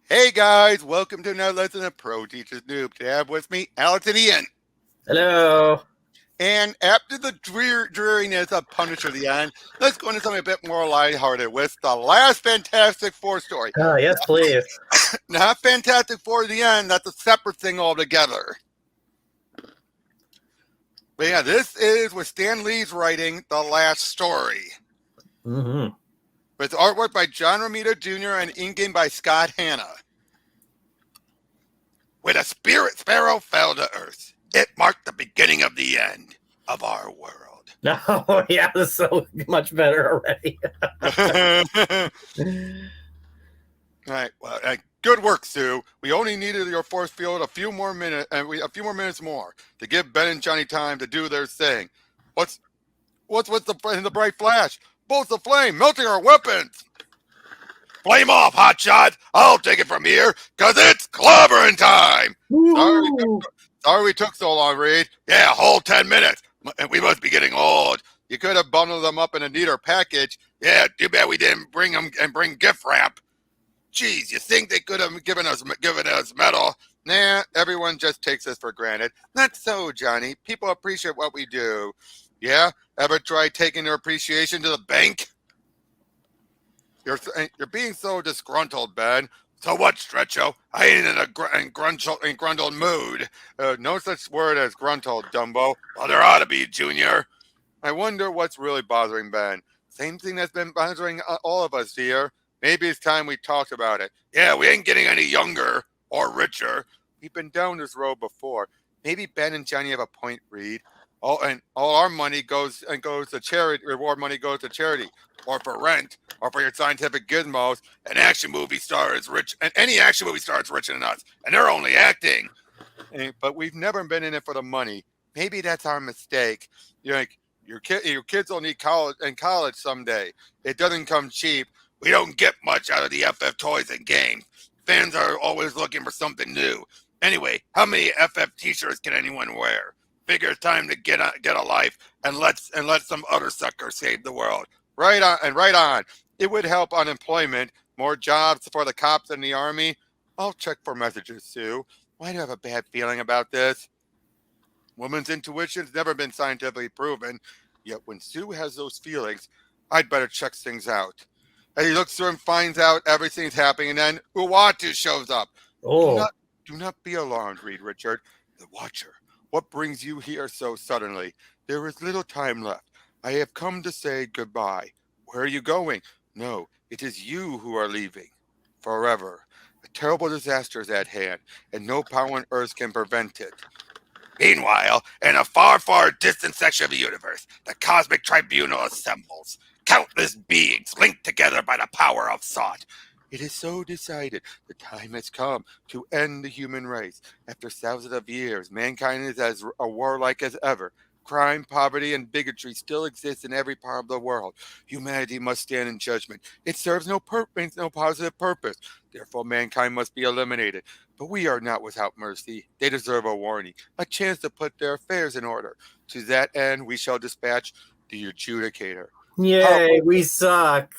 Hey guys, welcome to another lesson of Pro Teacher's Noob. Today I have with me Alex and Ian. Hello. And after the dreariness of Punisher the End, let's go into something a bit more lighthearted with the last Fantastic Four story. Yes, please. Not Fantastic Four the End, that's a separate thing altogether. But yeah, this is with Stan Lee's writing the last story. Mm-hmm. With artwork by John Romita Jr. and in-game by Scott Hanna. When a spirit sparrow fell to Earth, it marked the beginning of the end of our world. Oh, yeah, this is so much better already. All right. Well, good work, Sue. We only needed your force field a few more minutes, a few more minutes more to give Ben and Johnny time to do their thing. What's with the bright flash? Bolts of flame melting our weapons. Flame off, hotshot! I'll take it from here, cause it's clobbering time. Sorry we took so long, Reed. Yeah, whole 10 minutes. We must be getting old. You could have bundled them up in a neater package. Yeah, too bad we didn't bring them and bring gift wrap. Geez, you think they could have given us metal? Nah, everyone just takes us for granted. Not so, Johnny. People appreciate what we do. Yeah? Ever tried taking their appreciation to the bank? You're being so disgruntled, Ben. So what, Stretcho? I ain't in a gruntled mood. No such word as gruntled, Dumbo. Well, there ought to be, Junior. I wonder what's really bothering Ben. Same thing that's been bothering all of us here. Maybe it's time we talked about it. Yeah, we ain't getting any younger or richer. We've been down this road before. Maybe Ben and Johnny have a point, Reed. All our money goes to charity. Reward money goes to charity, or for rent, or for your scientific gizmos. An action movie star is rich, and any action movie star is richer than us, and they're only acting. But we've never been in it for the money. Maybe that's our mistake. You're like, your kids will need college someday. It doesn't come cheap. We don't get much out of the FF toys and games. Fans are always looking for something new. Anyway, how many FF t-shirts can anyone wear? Figure it's time to get a life and let some other sucker save the world. Right on. It would help unemployment, more jobs for the cops and the army. I'll check for messages, Sue. Why do I have a bad feeling about this? Woman's intuition's never been scientifically proven, yet when Sue has those feelings, I'd better check things out. And he looks through and finds out everything's happening, and then Uatu shows up. Oh. Do not be alarmed, Reed Richard. The Watcher. What brings you here so suddenly? There is little time left. I have come to say goodbye. Where are you going? No, it is you who are leaving. Forever. A terrible disaster is at hand, and no power on Earth can prevent it. Meanwhile, in a far, far distant section of the universe, the Cosmic Tribunal assembles. Countless beings linked together by the power of thought. It is so decided. The time has come to end the human race. After thousands of years, mankind is as warlike as ever. Crime, poverty, and bigotry still exist in every part of the world. Humanity must stand in judgment. It serves no positive purpose. Therefore, mankind must be eliminated. But we are not without mercy. They deserve a warning, a chance to put their affairs in order. To that end, we shall dispatch the adjudicator. Yay, we suck.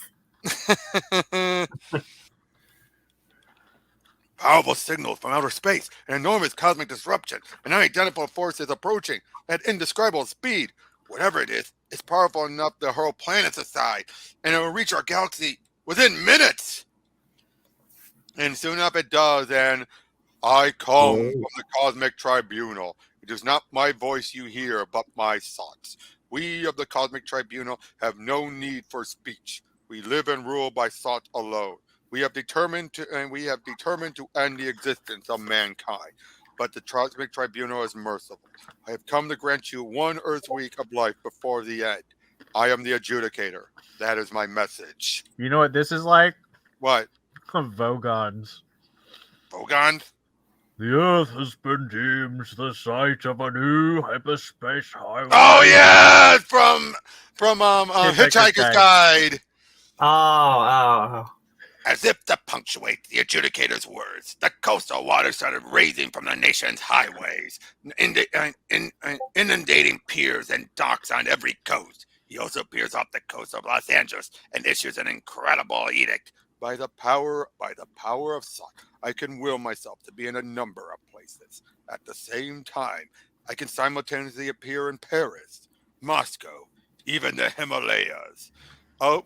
Powerful signals from outer space, an enormous cosmic disruption, an unidentified force is approaching at indescribable speed. Whatever it is, it's powerful enough to hurl planets aside, and it will reach our galaxy within minutes. And soon enough it does, and I come from the Cosmic Tribunal. It is not my voice you hear, but my thoughts. We of the Cosmic Tribunal have no need for speech. We live and rule by thought alone. We have determined to end the existence of mankind. But the Cosmic Tribunal is merciful. I have come to grant you one Earth week of life before the end. I am the adjudicator. That is my message. You know what this is like? What? Vogons. Vogons? The Earth has been deemed the site of a new hyperspace highway. Oh yeah, from Hitchhiker's Guide. Oh. As if to punctuate the adjudicator's words, the coastal water started raising from the nation's highways, inundating piers and docks on every coast. He also peers off the coast of Los Angeles and issues an incredible edict. By the power of Sot, I can will myself to be in a number of places. At the same time, I can simultaneously appear in Paris, Moscow, even the Himalayas.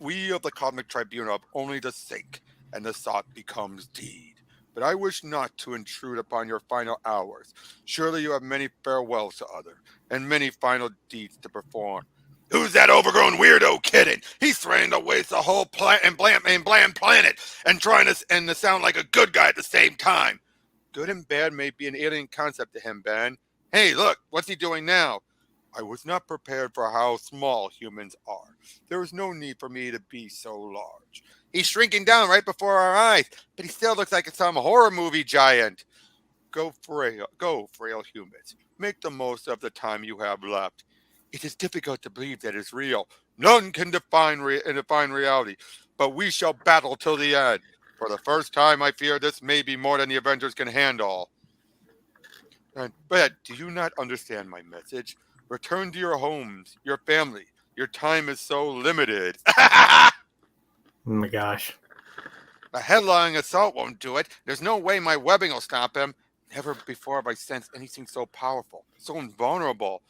We of the Cosmic Tribunal have only to think, and the Sot becomes deed. But I wish not to intrude upon your final hours. Surely you have many farewells to utter, and many final deeds to perform. Who's that overgrown weirdo kidding? He's threatening to waste the whole bland planet and trying to sound like a good guy at the same time. Good and bad may be an alien concept to him, Ben. Hey, look, what's he doing now? I was not prepared for how small humans are. There is no need for me to be so large. He's shrinking down right before our eyes, but he still looks like some horror movie giant. Go frail humans. Make the most of the time you have left. It is difficult to believe that it's real. None can define reality, but we shall battle till the end. For the first time, I fear this may be more than the Avengers can handle. But do you not understand my message? Return to your homes, your family. Your time is so limited. Oh my gosh. A headlong assault won't do it. There's no way my webbing will stop him. Never before have I sensed anything so powerful, so invulnerable.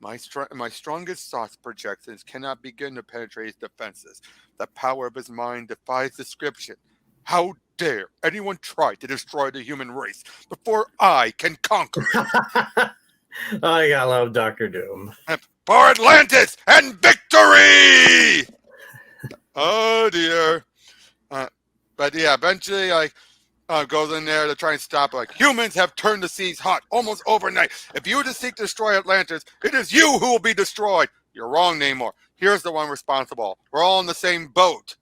My strongest thoughts projections cannot begin to penetrate his defenses. The power of his mind defies description. How dare anyone try to destroy the human race before I can conquer it? I gotta love Dr. Doom. For Atlantis and victory! Oh dear. But yeah, eventually goes in there to try and stop it. Like, humans have turned the seas hot almost overnight. If you were to seek to destroy Atlantis, it is you who will be destroyed. You're wrong, Namor. Here's the one responsible. We're all in the same boat.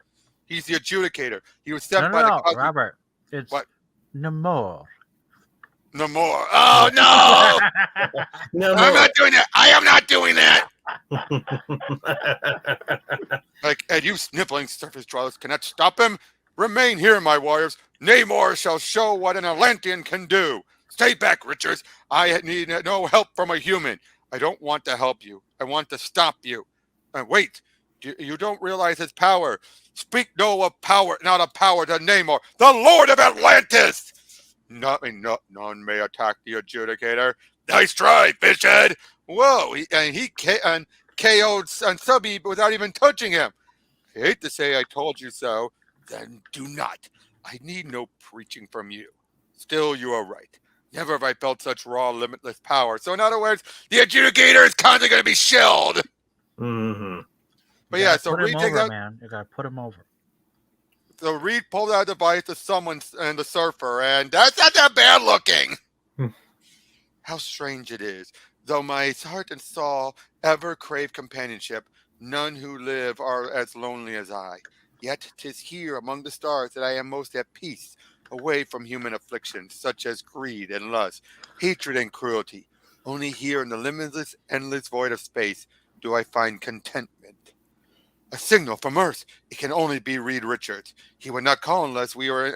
He's the adjudicator. He was sent by the cosmic... Robert. It's what? Namor. Namor. Oh no! No, I'm not doing that. I am not doing that. Like, and you sniveling surface dwellers cannot stop him. Remain here, my warriors. Namor shall show what an Atlantean can do. Stay back, Richards. I need no help from a human. I don't want to help you. I want to stop you. Wait, you don't realize his power. Speak no of power, not of power to Namor, the Lord of Atlantis. None may attack the adjudicator. Nice try, fishhead. Whoa, he KO'd Subby without even touching him. I hate to say I told you so. Then do not. I need no preaching from you. Still, you are right. Never have I felt such raw, limitless power. So in other words, the adjudicator is constantly going to be shelled. Mm-hmm. But yeah, so put Reed him takes over, out... man. You gotta put him over. So Reed pulled out a device to summon and the surfer, and that's not that bad looking. How strange it is. Though my heart and soul ever crave companionship, none who live are as lonely as I. Yet 'tis here among the stars that I am most at peace, away from human afflictions such as greed and lust, hatred and cruelty. Only here in the limitless, endless void of space do I find contentment. A signal from Earth. It can only be Reed Richards. He would not call unless we were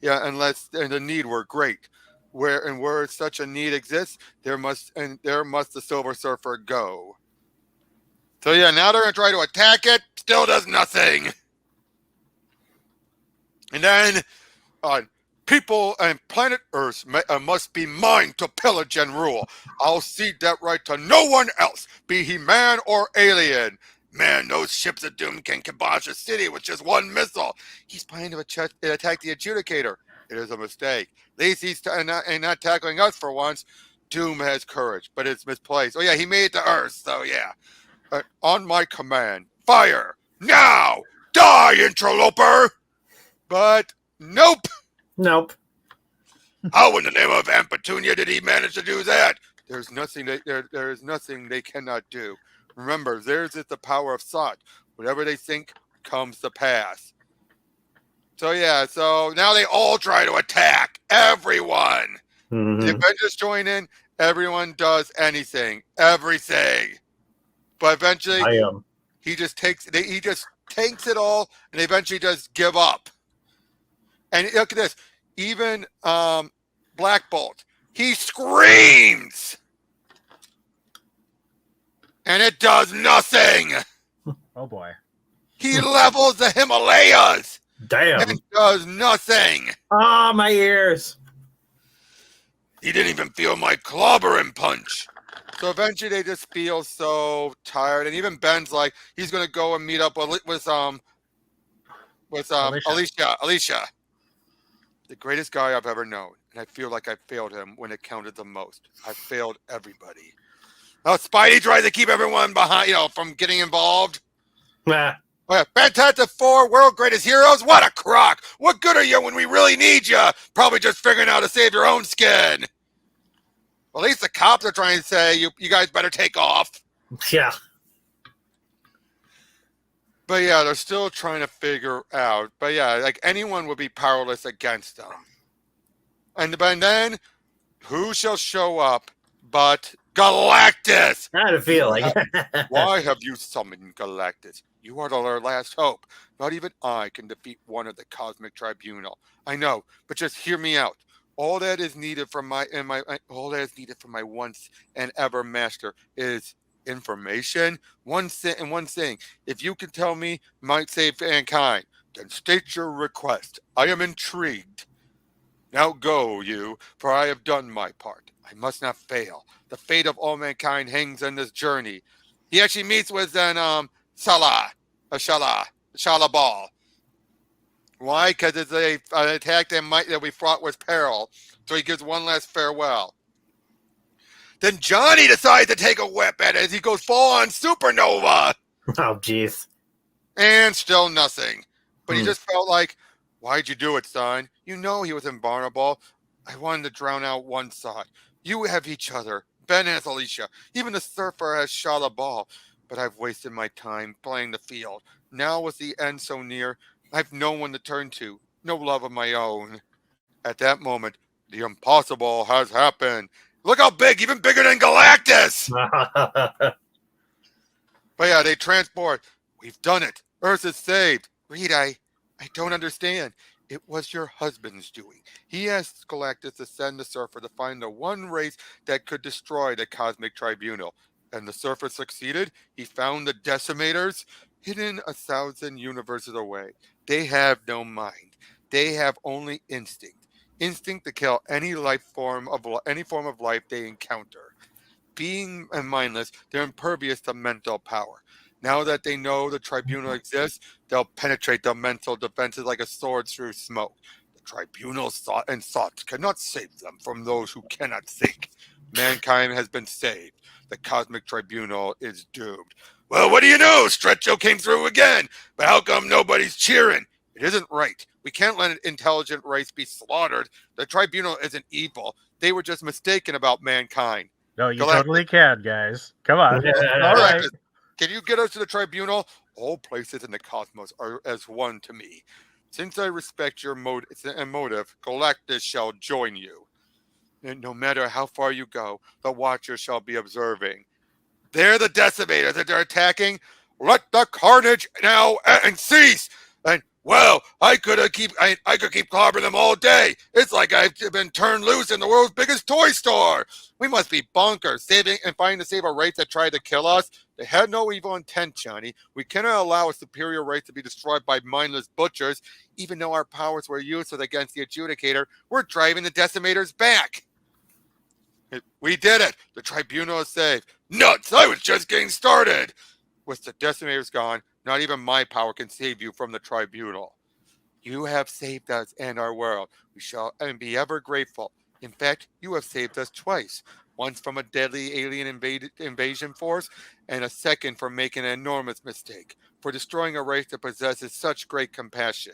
unless the need were great. Where such a need exists, there must the Silver Surfer go. So yeah, now they're gonna try to attack it. Still does nothing. And then, people and planet Earth must be mine to pillage and rule. I'll cede that right to no one else, be he man or alien. Man, those ships of doom can kibosh a city with just one missile. He's planning to attack the adjudicator. It is a mistake. At least he's not tackling us for once. Doom has courage, but it's misplaced. Oh yeah, he made it to Earth, so yeah. On my command, fire now! Die, interloper! But nope. Nope. How in the name of Aunt Petunia did he manage to do that? There's nothing there is nothing they cannot do. Remember, theirs is the power of Sot. Whatever they think comes to pass. So yeah, so now they all try to attack everyone. Mm-hmm. The Avengers join in. Everyone does anything, everything. But eventually, he just takes it all, and they eventually just give up. And look at this. Even Black Bolt, he screams. And it does nothing. Oh boy. He levels the Himalayas. Damn. and does nothing. Ah, my ears. He didn't even feel my clobbering punch. So eventually they just feel so tired, and even Ben's like he's gonna go and meet up with Alicia, the greatest guy I've ever known, and I feel like I failed him when it counted the most. I failed everybody. Now Spidey tries to keep everyone behind, from getting involved. Ah, Oh, yeah. Fantastic Four, world greatest heroes. What a crock! What good are you when we really need you? Probably just figuring out how to save your own skin. Well, at least the cops are trying to say you guys better take off. yeah. But yeah, they're still trying to figure out. But yeah, like anyone would be powerless against them. And then, who shall show up but Galactus? I had a feeling. Why have you summoned Galactus? You are our last hope. Not even I can defeat one of the Cosmic Tribunal. I know, but just hear me out. All that is needed from my once and ever master is information. One thing. If you can tell me might save mankind, then state your request. I am intrigued. Now go, you, for I have done my part. I must not fail. The fate of all mankind hangs on this journey. He actually meets with Shala Ball. Why? Because it's an attack that we fought with peril. So he gives one last farewell. Then Johnny decides to take a whip at it as he goes full on supernova. Oh, jeez. And still nothing. But he just felt like, why'd you do it, son? You know he was invulnerable. I wanted to drown out one side. You have each other. Ben has Alicia. Even the surfer has Shala Ball. But I've wasted my time playing the field. Now with the end so near, I've no one to turn to. No love of my own. At that moment, the impossible has happened. Look how big, even bigger than Galactus! But yeah, they transport. We've done it. Earth is saved. Reed, I don't understand. It was your husband's doing. He asked Galactus to send the Surfer to find the one race that could destroy the Cosmic Tribunal. And the Surfer succeeded. He found the Decimators hidden 1,000 universes away. They have no mind. They have only instinct. Instinct to kill any form of life they encounter. Being mindless, they're impervious to mental power. Now that they know the tribunal exists, they'll penetrate the mental defenses like a sword through smoke. The tribunal's thoughts cannot save them from those who cannot think. Mankind has been saved. The cosmic tribunal is doomed. Well, what do you know? Stretcho came through again. But how come nobody's cheering? It isn't right. We can't let an intelligent race be slaughtered. The tribunal isn't evil. They were just mistaken about mankind. No, you totally can, guys. Come on. All right. Can you get us to the tribunal? All places in the cosmos are as one to me. Since I respect your motive, Galactus shall join you. And no matter how far you go, the Watcher shall be observing. They're the Decimators that they're attacking. Let the carnage now and cease. And well, I could keep clobbering them all day. It's like I've been turned loose in the world's biggest toy store. We must be bonkers, fighting to save a race that tried to kill us. They had no evil intent, Johnny. We cannot allow a superior race to be destroyed by mindless butchers. Even though our powers were useless against the Adjudicator, we're driving the Decimators back. We did it. The tribunal is saved. Nuts! I was just getting started. With the Decimators gone, not even my power can save you from the tribunal. You have saved us and our world. We shall be ever grateful. In fact, you have saved us twice. Once from a deadly alien invasion force, and a second for making an enormous mistake, for destroying a race that possesses such great compassion.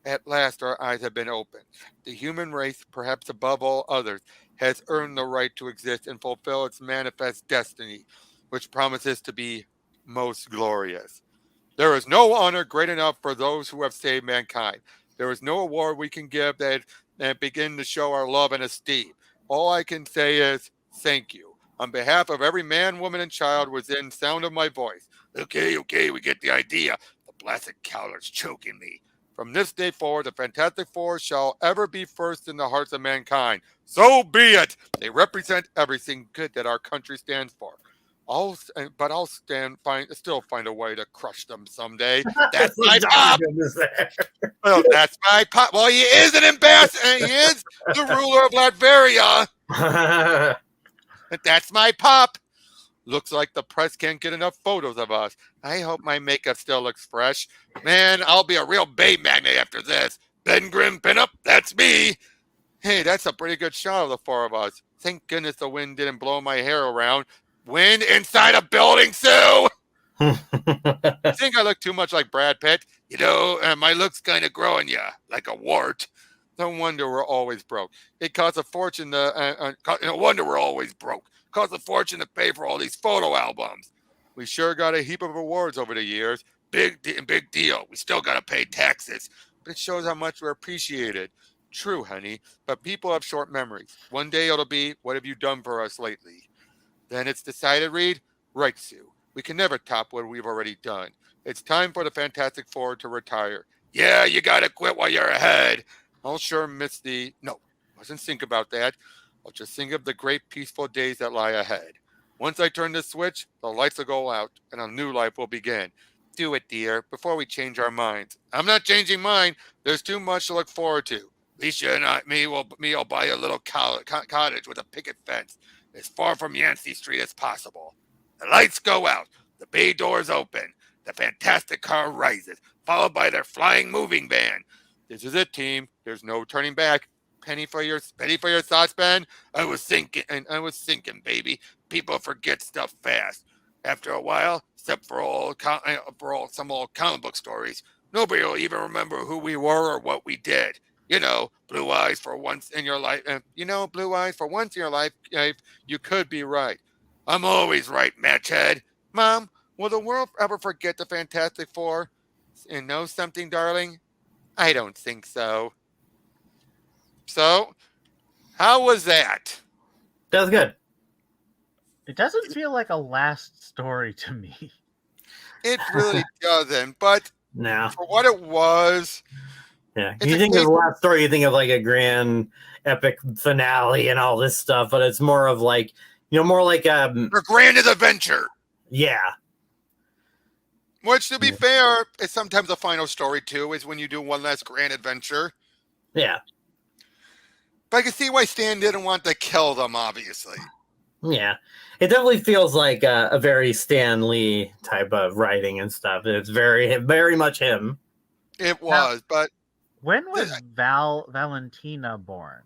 At last our eyes have been opened. The human race, perhaps above all others, has earned the right to exist and fulfill its manifest destiny, which promises to be most glorious. There is no honor great enough for those who have saved mankind. There is no award we can give that begin to show our love and esteem. All I can say is thank you. On behalf of every man, woman, and child within sound of my voice. Okay, we get the idea. The blasted coward's choking me. From this day forward, the Fantastic Four shall ever be first in the hearts of mankind. So be it. They represent everything good that our country stands for. I'll still find a way to crush them someday. That's my job. Well, that's my pop. Well, he is an ambassador. He is the ruler of Latveria. But that's my pop. Looks like the press can't get enough photos of us. I hope my makeup still looks fresh. Man, I'll be a real babe magnet after this. Ben Grimm pinup, that's me. Hey, that's a pretty good shot of the four of us. Thank goodness the wind didn't blow my hair around. Wind inside a building, Sue! I think I look too much like Brad Pitt. You know, my look's kind of growing ya, like a wart. No wonder we're always broke. It costs a fortune to, no wonder we're always broke. Costs a fortune to pay for all these photo albums. We sure got a heap of awards over the years. Big deal. We still got to pay taxes. But it shows how much we're appreciated. True, honey. But people have short memories. One day it'll be, what have you done for us lately? Then it's decided, Reed. Right, Sue. We can never top what we've already done. It's time for the Fantastic Four to retire. Yeah, you got to quit while you're ahead. I'll sure miss the... No, mustn't think about that. I'll just think of the great peaceful days that lie ahead. Once I turn this switch, the lights will go out and a new life will begin. Do it, dear, before we change our minds. I'm not changing mine. There's too much to look forward to. Alicia and I'll buy a little cottage with a picket fence as far from Yancey Street as possible. The lights go out. The bay doors open. The fantastic car rises, followed by their flying moving van. This is it, team. There's no turning back. Penny for your saucepan. I was thinking, baby. People forget stuff fast. After a while, except for some old comic book stories, nobody will even remember who we were or what we did. You know, blue eyes for once in your life. Blue eyes for once in your life. You could be right. I'm always right, matchhead. Mom, will the world ever forget the Fantastic Four? And know something, darling? I don't think so. So, how was that? That was good. It doesn't feel like a last story to me. It really doesn't, but No. for what it was... Yeah. You think of the last story, you think of like a grand epic finale and all this stuff, but it's more of like, more like a grand adventure. Yeah. Which, to be fair, is sometimes a final story too, is when you do one last grand adventure. Yeah. But I can see why Stan didn't want to kill them, obviously. Yeah. It definitely feels like a very Stan Lee type of writing and stuff. It's very, very much him. It was, but... When was Valentina born?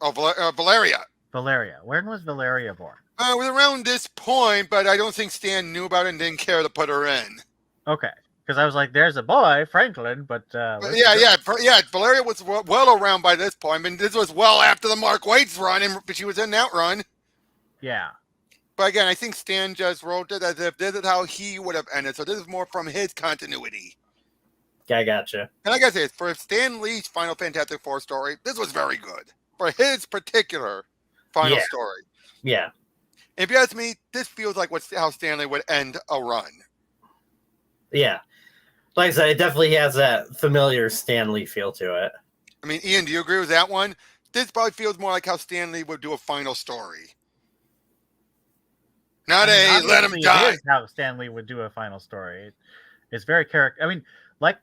Oh, Valeria. Valeria. When was Valeria born? It was around this point, but I don't think Stan knew about it and didn't care to put her in. Okay. Because I was like, there's a boy, Franklin, but... Yeah. Valeria was well around by this point. I mean, this was well after the Mark Waid's run, but she was in that run. Yeah. But again, I think Stan just wrote it as if this is how he would have ended. So this is more from his continuity. I gotcha. And like I said, for Stan Lee's Final Fantastic Four story, this was very good. For his particular final story. Yeah. If you ask me, this feels like how Stan Lee would end a run. Yeah. Like I said, it definitely has that familiar Stan Lee feel to it. I mean, Ian, do you agree with that one? This probably feels more like how Stan Lee would do a final story. Not let him die. It is how Stan Lee would do a final story. It's very character. I mean, like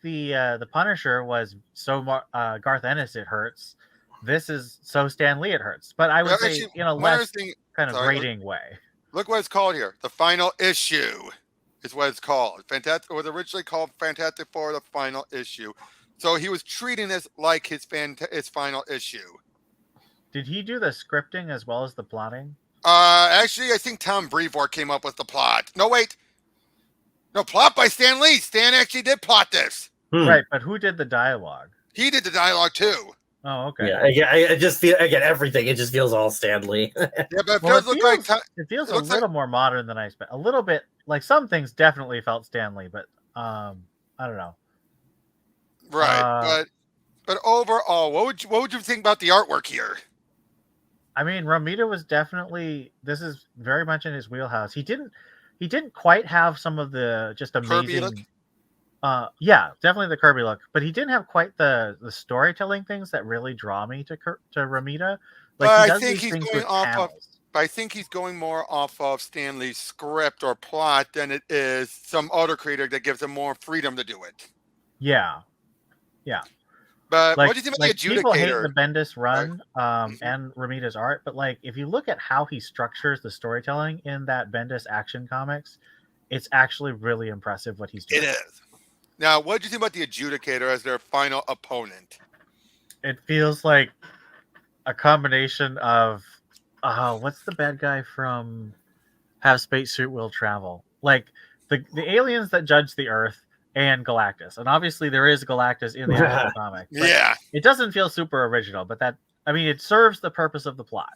the Punisher was so Garth Ennis it hurts. This is so Stan Lee it hurts. But I would say in a less kind of rating way. Look what it's called here. The final issue is what it's called. It was originally called Fantastic Four: The Final Issue. So he was treating this like his final issue. Did he do the scripting as well as the plotting? Actually, I think Tom Brevoort came up with the plot. No, wait. No, plot by Stan Lee. Stan actually did plot this. Right, but who did the dialogue? He did the dialogue too. Oh, okay. Yeah, I just feel, again, everything. It just feels all Stan Lee. Yeah, but it does look like... It feels a little more modern than I expect. A little bit, like some things definitely felt Stan Lee, but I don't know. Right, but overall, what would you think about the artwork here? I mean, Romita was definitely... This is very much in his wheelhouse. He didn't quite have some of the just amazing... Kirby look? Yeah, definitely the Kirby look, but he didn't have quite the storytelling things that really draw me to Romita. Like I think he's going I think he's going more off of Stan Lee's script or plot than it is some other creator that gives him more freedom to do it. Yeah, Yeah. But Like, what do you think about the people hate the adjudicator? Bendis run Mhm. and Romita's art, but like if you look at how he structures the storytelling in that Bendis Action Comics, it's actually really impressive what he's doing. It is. Now, what do you think about the adjudicator as their final opponent? It feels like a combination of what's the bad guy from Have Spacesuit Will Travel? Like the aliens that judge the Earth and Galactus. And obviously there is Galactus in the actual comic. But Yeah. it doesn't feel super original, but it serves the purpose of the plot.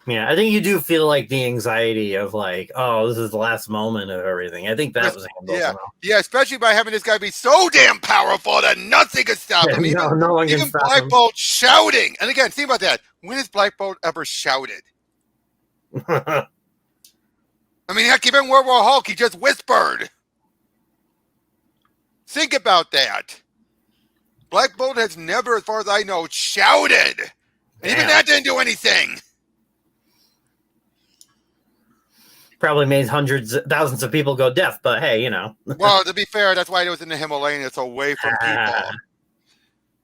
Yeah, I think you do feel like the anxiety of like, oh, this is the last moment of everything. I think that was handled Yeah. well. Yeah, especially by having this guy be so damn powerful that nothing can stop him. No one can Even stop Black him. Bolt shouting. And again, think about that. When has Black Bolt ever shouted? I mean, heck, even World War Hulk, he just whispered. Think about that. Black Bolt has never, as far as I know, shouted. And even that didn't do anything. Probably made hundreds, thousands of people go deaf, but hey, you know. Well, to be fair, that's why it was in the Himalayan. It's away from people.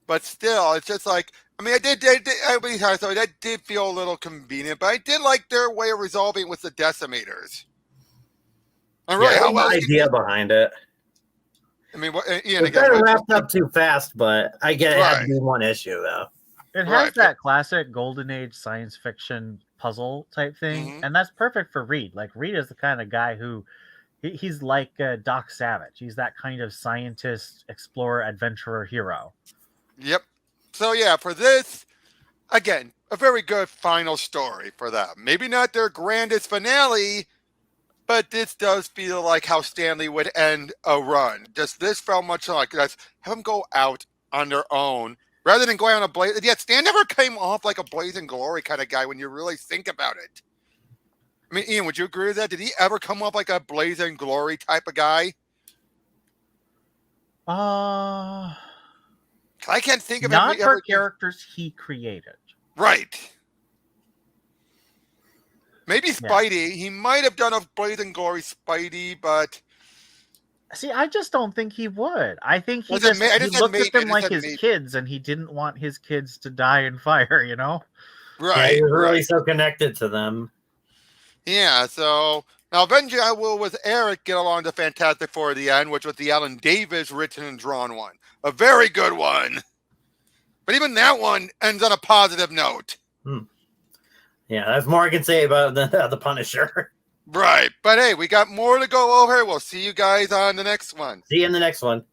But still, it's just like, I mean, that did feel a little convenient, but I did like their way of resolving it with the decimators. And really, how well the idea behind it. I mean, Ian, It again, kind of wrapped up too fast, but I get it had to Right. be one issue though. It has Right. that classic golden age science fiction puzzle type thing, Mhm. and that's perfect for Reed. Like Reed is the kind of guy who he's like Doc Savage. He's that kind of scientist, explorer, adventurer hero. Yep. So yeah, for this, again, a very good final story for them. Maybe not their grandest finale, but this does feel like how Stanley would end a run. Just this felt much like let's have them go out on their own rather than going on a blaze. Yet Stan never came off like a blazing glory kind of guy when you really think about it. I mean, Ian, would you agree with that? Did he ever come off like a blazing glory type of guy? I can't think of Not him for ever. characters he created. Right. Maybe Spidey. He might have done a blazing glory Spidey, but See, I just don't think he would. I think he I just looked said at them maybe, like his kids, and he didn't want his kids to die in fire. You know? right. He was really Right. so connected to them. Yeah. So now, eventually, I will with Eric get along to Fantastic Four at the end, which was the Alan Davis written and drawn one, a very good one. But even that one ends on a positive note. Yeah, that's more I can say about the Punisher. Right. But hey, we got more to go over. We'll see you guys on the next one. See you in the next one.